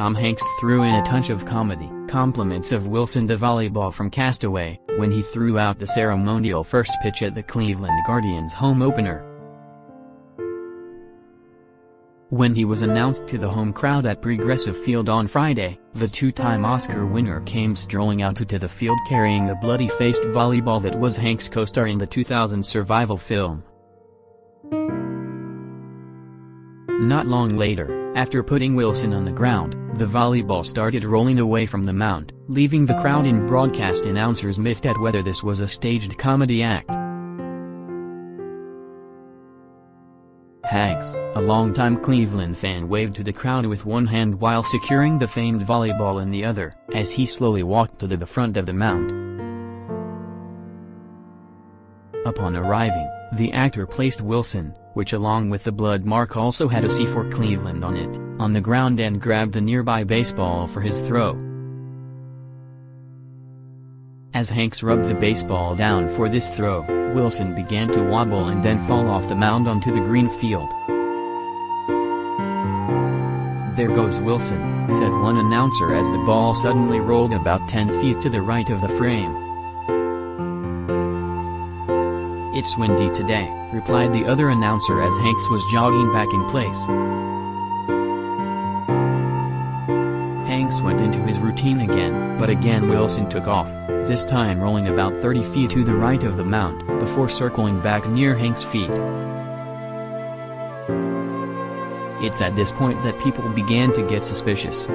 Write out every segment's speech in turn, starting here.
Tom Hanks threw in a touch of comedy. Compliments of Wilson the volleyball from Castaway, when he threw out the ceremonial first pitch at the Cleveland Guardians home opener. When he was announced to the home crowd at Progressive Field on Friday, the two-time Oscar winner came strolling out to the field carrying a bloody-faced volleyball that was Hanks' co-star in the 2000 survival film. Not long later, after putting Wilson on the ground, the volleyball started rolling away from the mound, leaving the crowd and broadcast announcers miffed at whether this was a staged comedy act. Hanks, a longtime Cleveland fan, waved to the crowd with one hand while securing the famed volleyball in the other, as he slowly walked to the front of the mound. Upon arriving, the actor placed Wilson, which along with the blood mark also had a C for Cleveland on it, on the ground and grabbed the nearby baseball for his throw. As Hanks rubbed the baseball down for this throw, Wilson began to wobble and then fall off the mound onto the green field. "There goes Wilson," said one announcer as the ball suddenly rolled about 10 feet to the right of the frame. "It's windy today," replied the other announcer as Hanks was jogging back in place. Hanks went into his routine again, but again Wilson took off, this time rolling about 30 feet to the right of the mound, before circling back near Hanks' feet. It's at this point that people began to get suspicious.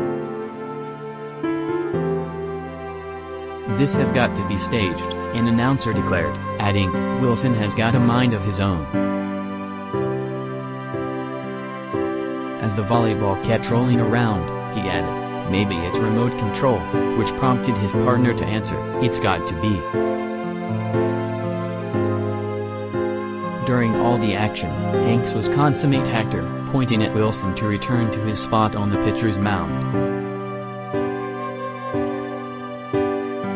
"This has got to be staged," an announcer declared, adding, "Wilson has got a mind of his own." As the volleyball kept rolling around, he added, "Maybe it's remote control," which prompted his partner to answer, "It's got to be." During all the action, Hanks was consummate actor, pointing at Wilson to return to his spot on the pitcher's mound.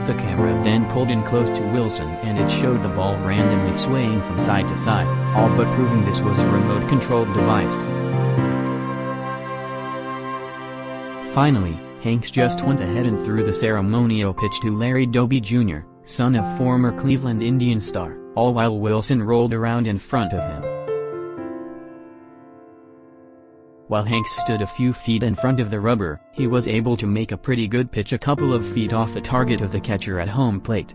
The camera then pulled in close to Wilson and it showed the ball randomly swaying from side to side, all but proving this was a remote-controlled device. Finally, Hanks just went ahead and threw the ceremonial pitch to Larry Doby Jr., son of former Cleveland Indians star, all while Wilson rolled around in front of him. While Hanks stood a few feet in front of the rubber, he was able to make a pretty good pitch a couple of feet off the target of the catcher at home plate.